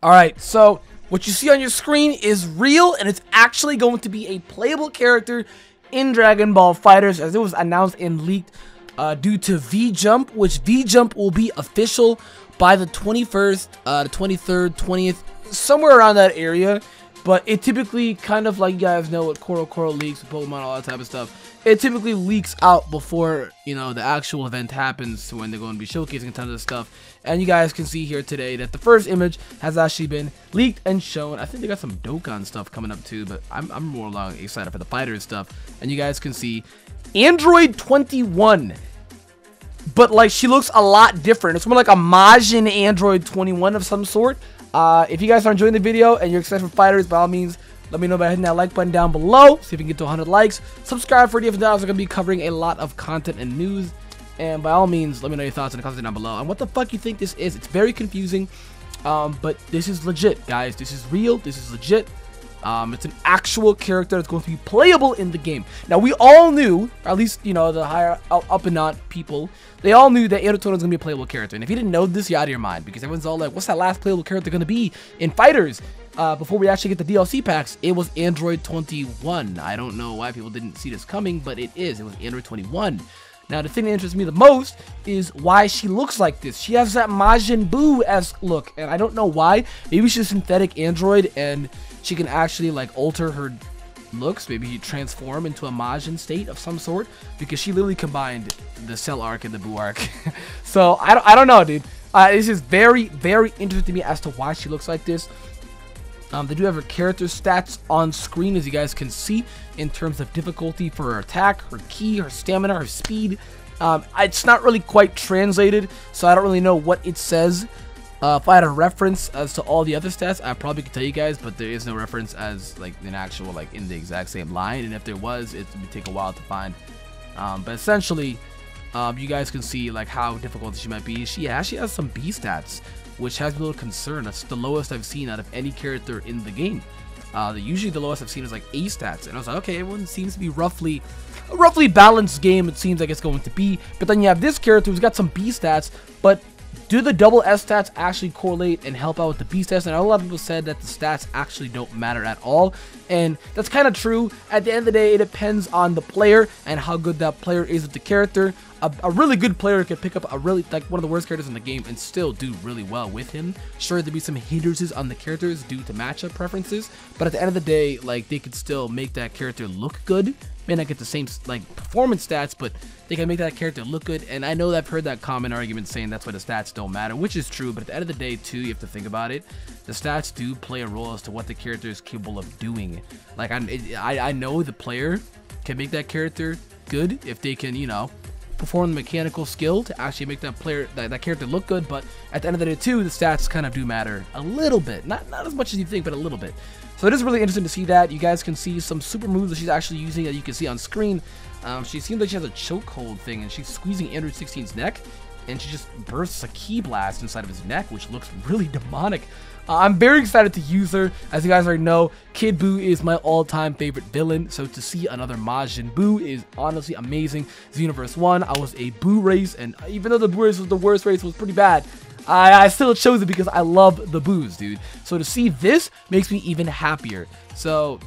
Alright, so what you see on your screen is real, and it's actually going to be a playable character in Dragon Ball FighterZ, as it was announced and leaked due to V-Jump, which V-Jump will be official by the 21st, the 23rd, 20th, somewhere around that area. But it typically, kind of like you guys know what Koro leaks, Pokemon, all that type of stuff, it typically leaks out before, you know, the actual event happens, when they're going to be showcasing tons of stuff. And you guys can see here today that the first image has actually been leaked and shown. I think they got some Dokkan stuff coming up too, but I'm more excited for the Fighterz stuff. And you guys can see Android 21. But like, she looks a lot different. It's more like a Majin Android 21 of some sort. If you guys are enjoying the video and you're excited for Fighterz, by all means, let me know by hitting that like button down below. See if we can get to 100 likes. Subscribe for different videos. We're going to be covering a lot of content and news. And by all means, let me know your thoughts in the comments down below. And what the fuck you think this is. It's very confusing. But this is legit, guys. This is real. This is legit. It's an actual character that's going to be playable in the game. Now, we all knew, or at least, you know, the higher up and not people, they all knew that Android 21 was going to be a playable character. And if you didn't know this, you're out of your mind, because everyone's all like, what's that last playable character going to be in Fighterz? Before we actually get the DLC packs, it was Android 21. I don't know why people didn't see this coming, but it is. It was Android 21. Now, the thing that interests me the most is why she looks like this. She has that Majin Buu-esque look, and I don't know why. Maybe she's a synthetic android, and she can actually, like, alter her looks. Maybe transform into a Majin state of some sort, because she literally combined the Cell arc and the Buu arc. So, I don't know, dude. This is very, very interesting to me as to why she looks like this. They do have her character stats on screen, as you guys can see, in terms of difficulty for her attack, her ki, her stamina, her speed. It's not really quite translated, so I don't really know what it says. If I had a reference as to all the other stats, I probably could tell you guys, but there is no reference as like an actual, like, in the exact same line, and if there was, it would take a while to find. But essentially, you guys can see like how difficult she might be. She actually has some B stats, which has me a little concerned. That's the lowest I've seen out of any character in the game. Usually the lowest I've seen is like A stats, and I was like, okay, everyone seems to be a roughly balanced game, it seems like it's going to be. But then you have this character who's got some B stats, but do the double S stats actually correlate and help out with the B stats? And a lot of people said that the stats actually don't matter at all, and that's kind of true. At the end of the day, it depends on the player and how good that player is with the character. A really good player could pick up a really, like, one of the worst characters in the game and still do really well with him. Sure, there'd be some hindrances on the characters due to matchup preferences, but at the end of the day, like, they could still make that character look good. May not get the same, like, performance stats, but they can make that character look good. And I know that I've heard that common argument saying that's why the stats don't matter, which is true, but at the end of the day, too, you have to think about it. The stats do play a role as to what the character is capable of doing. Like, I know the player can make that character good if they can, you know, perform the mechanical skill to actually make that character look good. But at the end of the day too, the stats kind of do matter a little bit, not as much as you think, but a little bit. So it is really interesting to see that. You guys can see some super moves that she's actually using that you can see on screen. She seems like she has a chokehold thing, and she's squeezing Android 16's neck, and she just bursts a ki blast inside of his neck, which looks really demonic. I'm very excited to use her. As you guys already know, Kid Buu is my all-time favorite villain, so to see another Majin Buu is honestly amazing. Xenoverse 1, I was a Buu race, and even though the Buu race was the worst race, was pretty bad, I still chose it because I love the Buus, dude. So to see this makes me even happier. So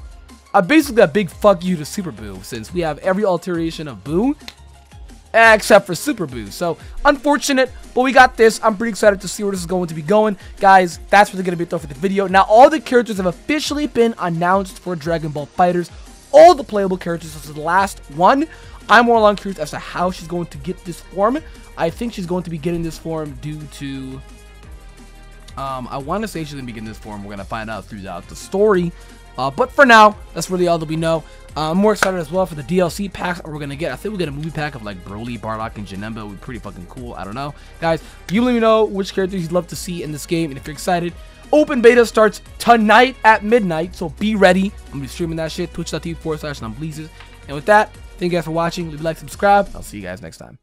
basically a big fuck you to Super Buu, since we have every alteration of Buu except for Super Buu. So unfortunate, but we got this. I'm pretty excited to see where this is going to be going. Guys, that's what's going to be it though for the video. Now, all the characters have officially been announced for Dragon Ball FighterZ. All the playable characters. This is the last one. I'm more along curious as to how she's going to get this form. I think she's going to be getting this form due to I want to say she's going to be getting this form. We're going to find out throughout the story. But for now, that's really all that we know. I'm more excited as well for the DLC packs we're going to get. I think we'll get a movie pack of like Broly, Bardock, and Janemba. It would be pretty fucking cool. I don't know. Guys, you let me know which characters you'd love to see in this game. And if you're excited, open beta starts tonight at midnight. So be ready. I'm going to be streaming that shit. Twitch.tv/numbleezers. And with that, thank you guys for watching. Leave a like, subscribe. I'll see you guys next time.